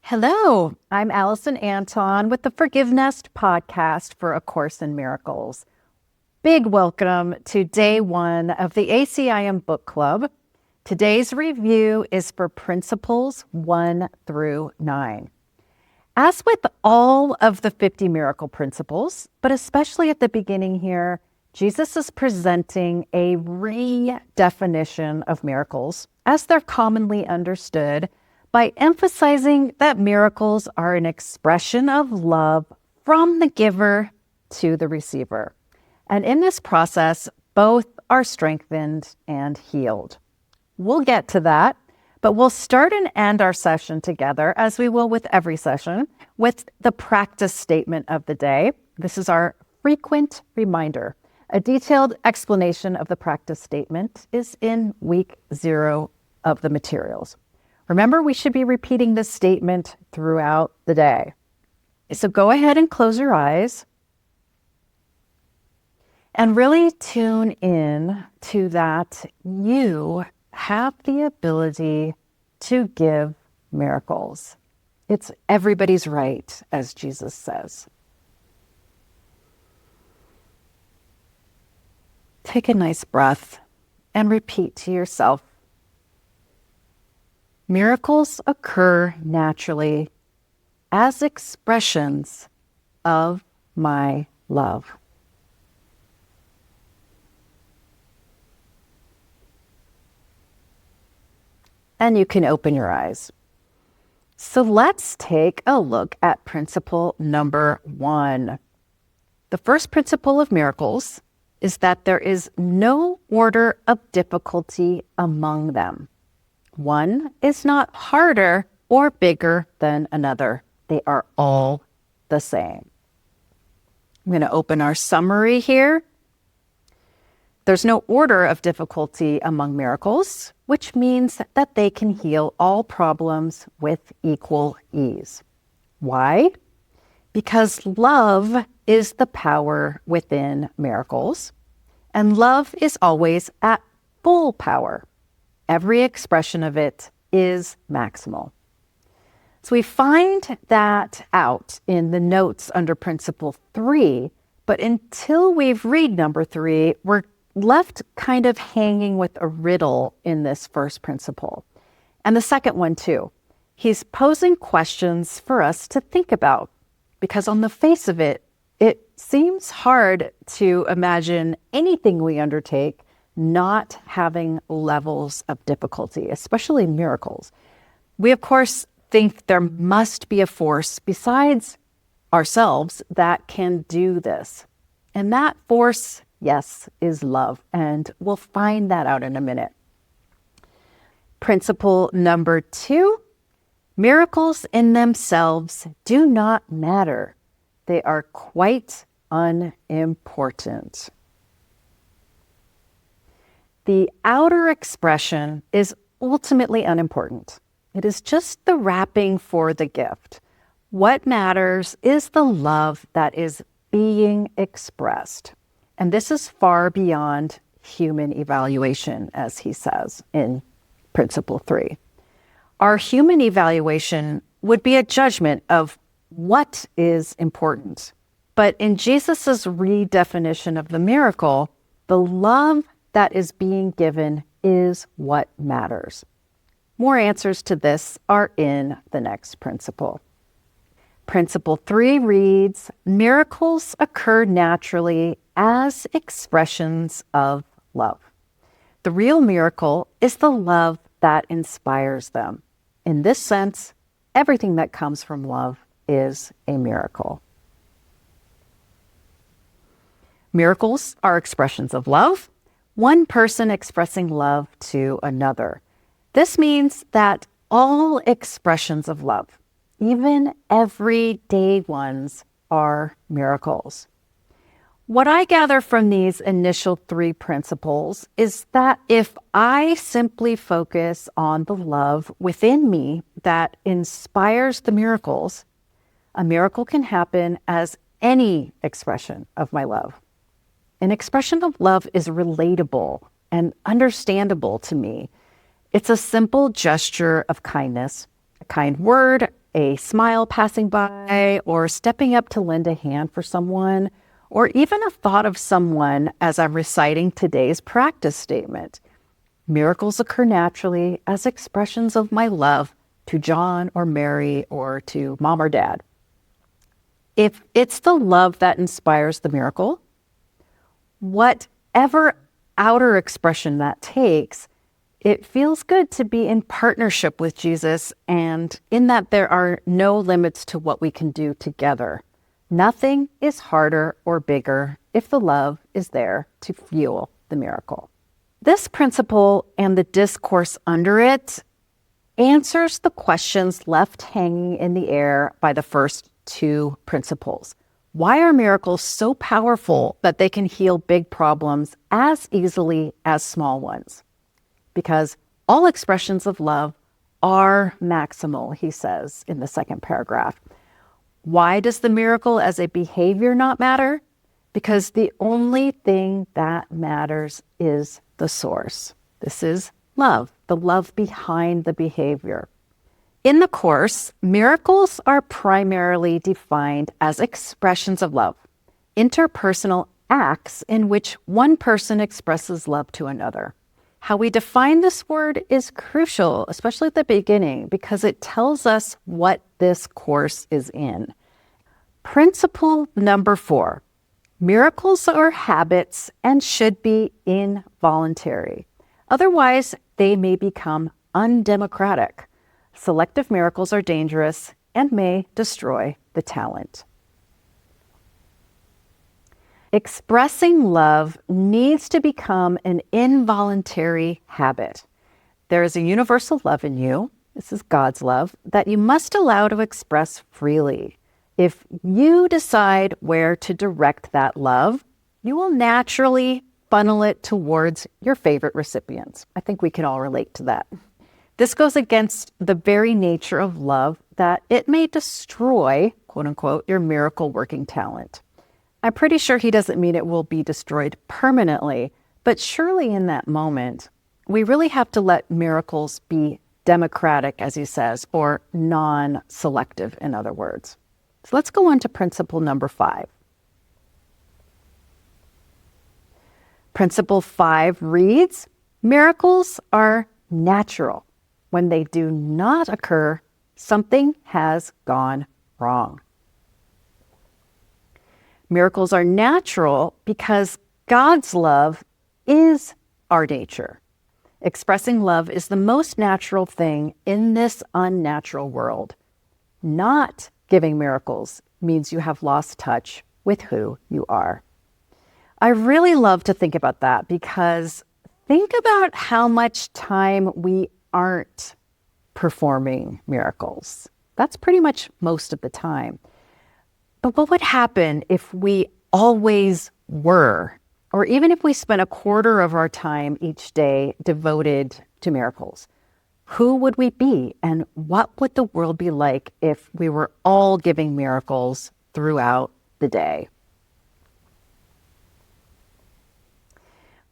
Hello, I'm Alison Anton with the ForgiveNest Podcast for A Course in Miracles. Big welcome to day one of the ACIM Book Club. Today's review is for principles 1 through 9. As with all of the 50 miracle principles, but especially at the beginning here, Jesus is presenting a redefinition of miracles as they're commonly understood by emphasizing that miracles are an expression of love from the giver to the receiver. And in this process, both are strengthened and healed. We'll get to that, but we'll start and end our session together, as we will with every session, with the practice statement of the day. This is our frequent reminder. A detailed explanation of the practice statement is in week 0 of the materials. Remember, we should be repeating this statement throughout the day. So go ahead and close your eyes and really tune in to that you have the ability to give miracles. It's everybody's right, as Jesus says. Take a nice breath and repeat to yourself. Miracles occur naturally as expressions of my love. And you can open your eyes. So let's take a look at principle number 1. The first principle of miracles is that there is no order of difficulty among them. One is not harder or bigger than another. They are all the same. I'm going to open our summary here. There's no order of difficulty among miracles, which means that they can heal all problems with equal ease. Why? Because love is the power within miracles, and love is always at full power. Every expression of it is maximal. So we find that out in the notes under principle 3, but until we've read number 3, we're left kind of hanging with a riddle in this first principle. And the second one too. He's posing questions for us to think about, because on the face of it, it seems hard to imagine anything we undertake not having levels of difficulty, especially miracles. We, of course, think there must be a force besides ourselves that can do this. And that force, yes, is love. And we'll find that out in a minute. Principle number 2, miracles in themselves do not matter. They are quite unimportant. The outer expression is ultimately unimportant. It is just the wrapping for the gift. What matters is the love that is being expressed. And this is far beyond human evaluation, as he says in principle 3. Our human evaluation would be a judgment of what is important. But in Jesus's redefinition of the miracle, the love that is being given is what matters. More answers to this are in the next principle. Principle 3 reads, miracles occur naturally as expressions of love. The real miracle is the love that inspires them. In this sense, everything that comes from love is a miracle. Miracles are expressions of love, one person expressing love to another. This means that all expressions of love, even everyday ones, are miracles. What I gather from these initial 3 principles is that if I simply focus on the love within me that inspires the miracles, a miracle can happen as any expression of my love. An expression of love is relatable and understandable to me. It's a simple gesture of kindness, a kind word, a smile passing by, or stepping up to lend a hand for someone, or even a thought of someone as I'm reciting today's practice statement. Miracles occur naturally as expressions of my love to John or Mary or to mom or dad. If it's the love that inspires the miracle, whatever outer expression that takes, it feels good to be in partnership with Jesus, and in that there are no limits to what we can do together. Nothing is harder or bigger if the love is there to fuel the miracle. This principle and the discourse under it answers the questions left hanging in the air by the first two principles. Why are miracles so powerful that they can heal big problems as easily as small ones? Because all expressions of love are maximal, he says in the second paragraph. Why does the miracle as a behavior not matter? Because the only thing that matters is the source. This is love, the love behind the behavior. In the Course, miracles are primarily defined as expressions of love, interpersonal acts in which one person expresses love to another. How we define this word is crucial, especially at the beginning, because it tells us what this course is in. Principle number 4, miracles are habits and should be involuntary. Otherwise, they may become undemocratic. Selective miracles are dangerous and may destroy the talent. Expressing love needs to become an involuntary habit. There is a universal love in you, this is God's love, that you must allow to express freely. If you decide where to direct that love, you will naturally funnel it towards your favorite recipients. I think we can all relate to that. This goes against the very nature of love that it may destroy, quote unquote, your miracle working talent. I'm pretty sure he doesn't mean it will be destroyed permanently, but surely in that moment, we really have to let miracles be democratic, as he says, or non-selective, in other words. So let's go on to principle number 5. Principle 5 reads, miracles are natural. When they do not occur, something has gone wrong. Miracles are natural because God's love is our nature. Expressing love is the most natural thing in this unnatural world. Not giving miracles means you have lost touch with who you are. I really love to think about that because think about how much time we aren't performing miracles. That's pretty much most of the time. But what would happen if we always were, or even if we spent a quarter of our time each day devoted to miracles? Who would we be, and what would the world be like if we were all giving miracles throughout the day?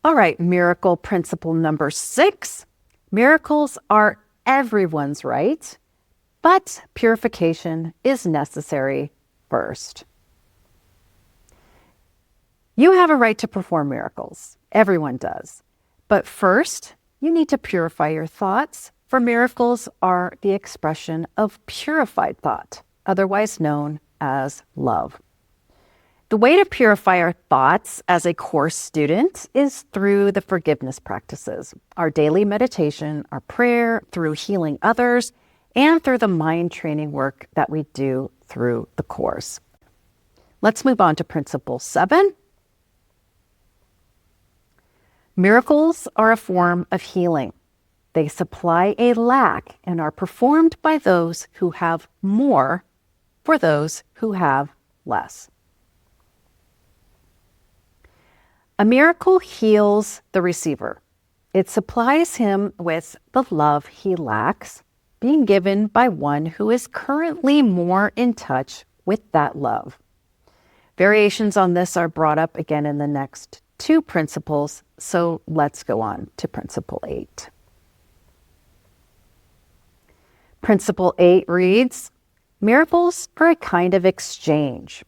All right, miracle principle number 6. Miracles are everyone's right, but purification is necessary first. You have a right to perform miracles. Everyone does. But first, you need to purify your thoughts, for miracles are the expression of purified thought, otherwise known as love. The way to purify our thoughts as a course student is through the forgiveness practices, our daily meditation, our prayer, through healing others, and through the mind training work that we do through the course. Let's move on to principle 7. Miracles are a form of healing. They supply a lack and are performed by those who have more for those who have less. A miracle heals the receiver. It supplies him with the love he lacks, being given by one who is currently more in touch with that love. Variations on this are brought up again in the next 2 principles, so let's go on to principle 8. Principle 8 reads, Miracles are a kind of exchange.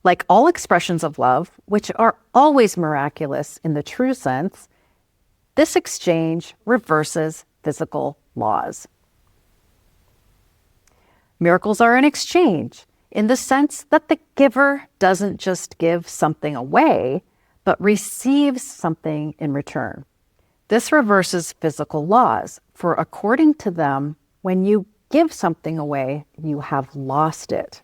Like all expressions of love, which are always miraculous in the true sense, this exchange reverses physical laws. Miracles are an exchange in the sense that the giver doesn't just give something away, but receives something in return. This reverses physical laws, for according to them, when you give something away, you have lost it.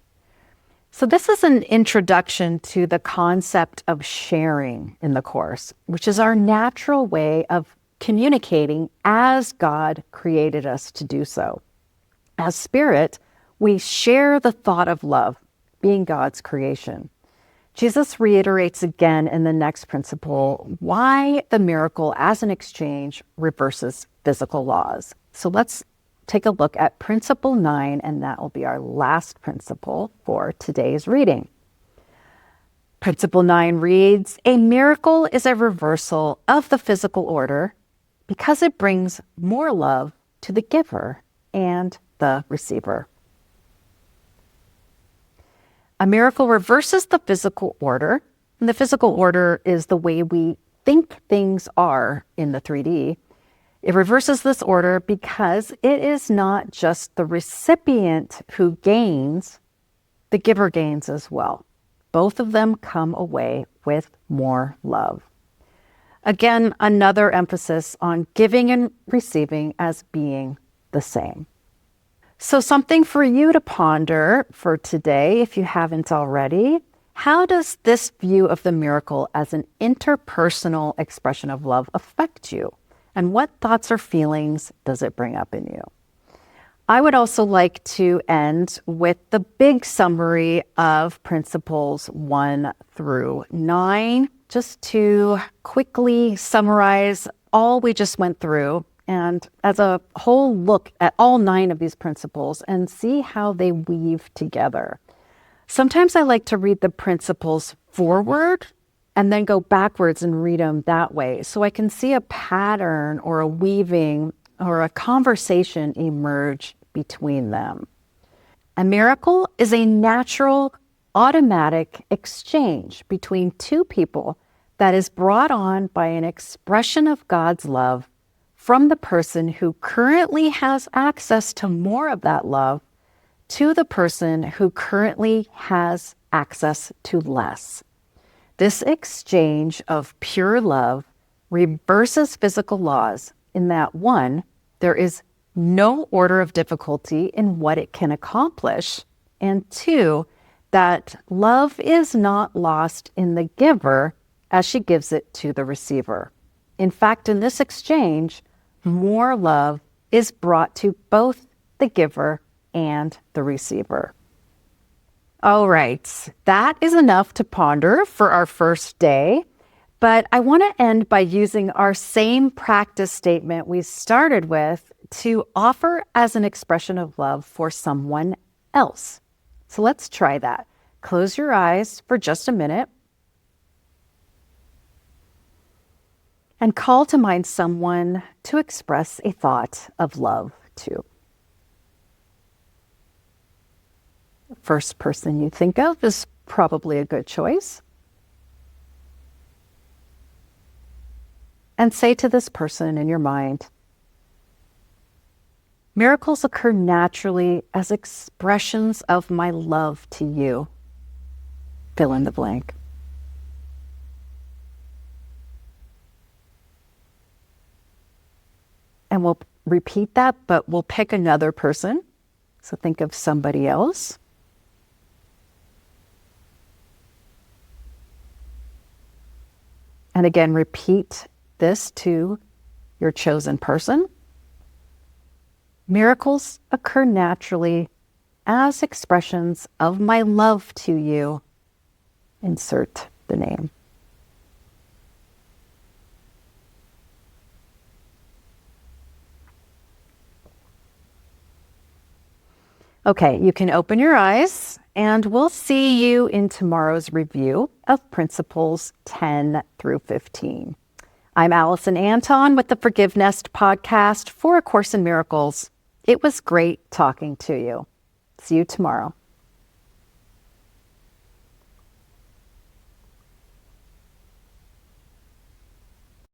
So this is an introduction to the concept of sharing in the Course, which is our natural way of communicating as God created us to do so. As spirit, we share the thought of love, being God's creation. Jesus reiterates again in the next principle why the miracle as an exchange reverses physical laws. So let's take a look at principle 9, and that will be our last principle for today's reading. Principle 9 reads, a miracle is a reversal of the physical order because it brings more love to the giver and the receiver. A miracle reverses the physical order, and the physical order is the way we think things are in the 3D. It reverses this order because it is not just the recipient who gains, the giver gains as well. Both of them come away with more love. Again, another emphasis on giving and receiving as being the same. So something for you to ponder for today, if you haven't already. How does this view of the miracle as an interpersonal expression of love affect you? And what thoughts or feelings does it bring up in you? I would also like to end with the big summary of principles 1 through 9, just to quickly summarize all we just went through, and as a whole look at all 9 of these principles and see how they weave together. Sometimes I like to read the principles forward and then go backwards and read them that way, so I can see a pattern or a weaving or a conversation emerge between them. A miracle is a natural, automatic exchange between two people that is brought on by an expression of God's love from the person who currently has access to more of that love to the person who currently has access to less. This exchange of pure love reverses physical laws in that 1, there is no order of difficulty in what it can accomplish, and 2, that love is not lost in the giver as she gives it to the receiver. In fact, in this exchange, more love is brought to both the giver and the receiver. All right, that is enough to ponder for our first day, but I want to end by using our same practice statement we started with to offer as an expression of love for someone else. So let's try that. Close your eyes for just a minute and call to mind someone to express a thought of love to. The first person you think of is probably a good choice. And say to this person in your mind, miracles occur naturally as expressions of my love to you. Fill in the blank. And we'll repeat that, but we'll pick another person. So think of somebody else. And again, repeat this to your chosen person. Miracles occur naturally as expressions of my love to you. Insert the name. Okay, you can open your eyes, and we'll see you in tomorrow's review of Principles 10 through 15. I'm Alison Anton with the ForgiveNest Podcast for A Course in Miracles. It was great talking to you. See you tomorrow.